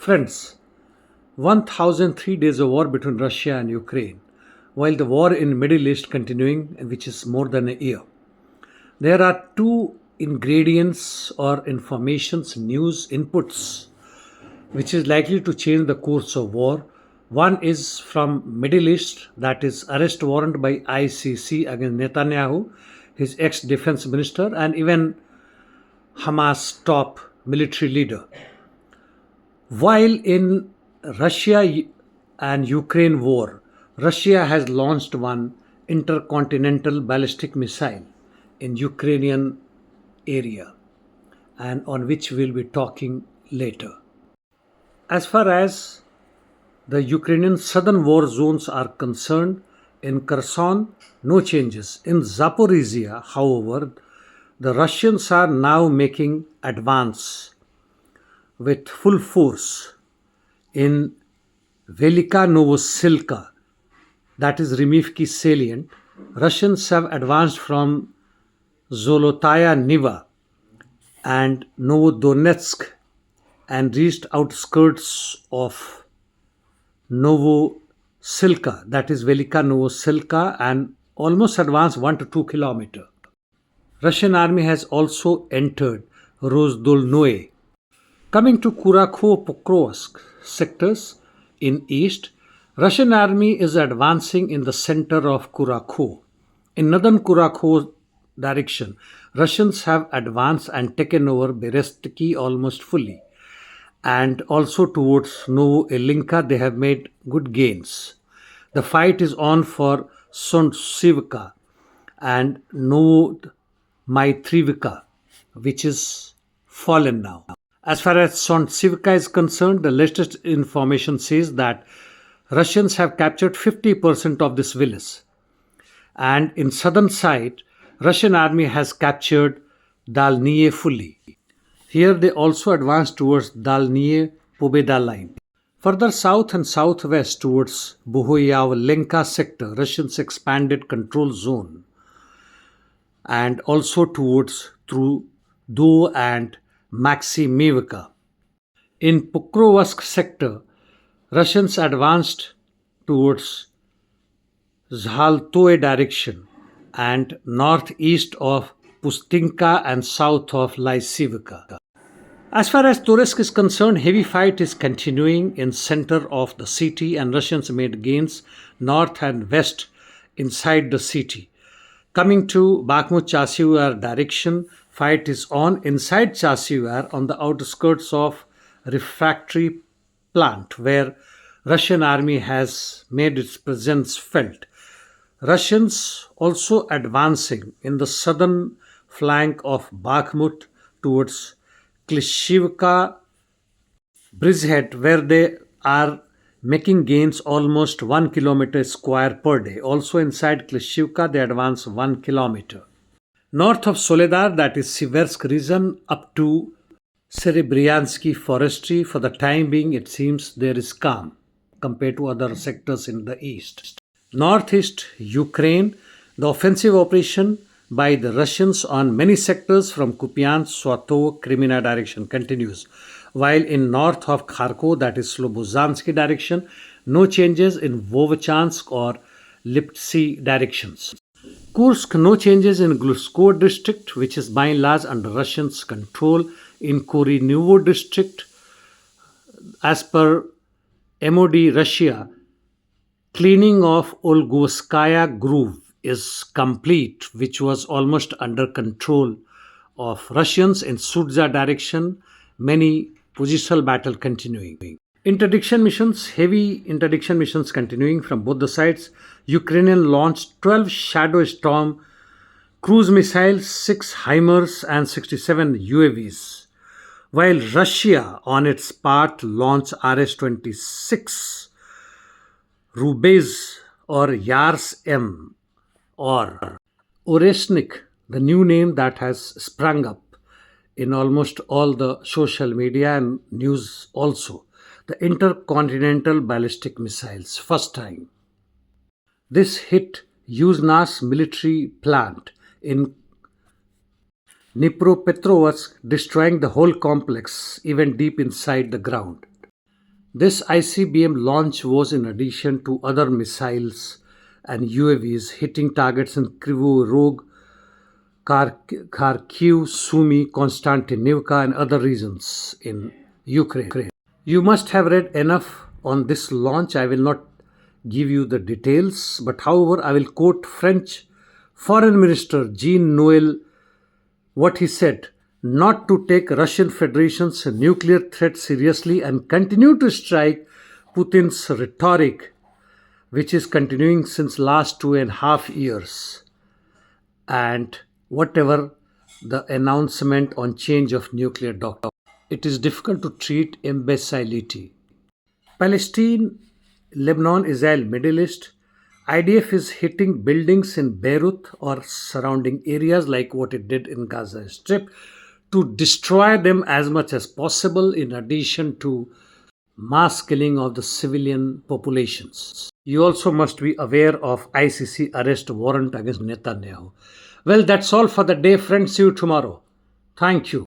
Friends, 1003 days of war between Russia and Ukraine, while the war in Middle East continuing, which is more than a year. There are two ingredients or informations, news inputs, which is likely to change the course of war. One is from Middle East, that is arrest warrant by ICC against Netanyahu, his ex-defense minister, and even Hamas top military leader. While in Russia and Ukraine war, Russia has launched one intercontinental ballistic missile in Ukrainian area, and on which we'll be talking later. As far as the Ukrainian southern war zones are concerned, in Kherson, no changes. In Zaporozhye, however, the Russians are now making advance with full force in Velika Novosilka, that is Rimivki salient. Russians have advanced from Zolotaya Niva and Novodonetsk and reached outskirts of Novosilka, that is Velika Novosilka, and almost advanced 1 to 2 kilometers. Russian army has also entered Rozdolnoye. Coming to Kurakho-Pokrovsk sectors in east, Russian army is advancing in the center of Kurakho. In northern Kurakho direction, Russians have advanced and taken over Berestki almost fully. And also towards Novoelinka, they have made good gains. The fight is on for Sontsivka and Novomatrivka, which is fallen now. As far as Sontsivka is concerned, the latest information says that Russians have captured 50% of this village. And in southern side, Russian army has captured Dalnye fully. Here they also advanced towards Dalnye Pobeda line. Further south and southwest towards Bohoyavlenka sector, Russians expanded control zone, and also towards Trudo and Maximivka. In Pokrovsk sector, Russians advanced towards Zhaltoe direction and northeast of Pustinka and south of Lysivka. As far as Kursk is concerned, heavy fight is continuing in center of the city, and Russians made gains north and west inside the city. Coming to Bakhmut-Chasiv direction, fight is on inside Chasiv on the outskirts of refractory plant, where Russian army has made its presence felt. Russians also advancing in the southern flank of Bakhmut towards Klishivka bridgehead, where they are making gains almost 1 kilometer square per day. Also inside Klishivka, they advance 1 kilometer. North of Soledar, that is Sivers'k region, up to Serebryansky forestry, for the time being it seems there is calm compared to other sectors in the east. Northeast Ukraine, the offensive operation by the Russians on many sectors from Kupyansk-Svatovo Crimea direction continues, while in north of Kharkov, that is Slobozhanske direction, no changes in Vovchansk or Liptsy directions. Kursk, no changes in Glusko district, which is by and large under Russians' control. In Korynevo district, as per MOD Russia, cleaning of Olgovskaya Groove is complete, which was almost under control of Russians. In Sudza direction, many positional battle continuing. Interdiction missions, heavy interdiction missions continuing from both the sides. Ukrainian launched 12 Shadow Storm cruise missiles, 6 HIMARS and 67 UAVs, while Russia on its part launched RS-26 Rubez or Yars-M or Oresnik, the new name that has sprung up in almost all the social media and news also. The intercontinental ballistic missiles, first time. This hit Yuzhnas military plant in Dnipropetrovsk, destroying the whole complex even deep inside the ground. This ICBM launch was in addition to other missiles and UAVs hitting targets in Kryvyi Rog, Kharkiv, Sumy, Konstantinivka, and other regions in Ukraine. You must have read enough on this launch. I will not give you the details, but however, I will quote French Foreign Minister Jean-Noël what he said: not to take Russian Federation's nuclear threat seriously and continue to strike Putin's rhetoric, which is continuing since last 2.5 years, and whatever the announcement on change of nuclear doctrine. It is difficult to treat imbecility. Palestine, Lebanon, Israel, Middle East, IDF is hitting buildings in Beirut or surrounding areas like what it did in Gaza Strip to destroy them as much as possible, in addition to mass killing of the civilian populations. You also must be aware of ICC arrest warrant against Netanyahu. Well, that's all for the day, friends. See you tomorrow. Thank you.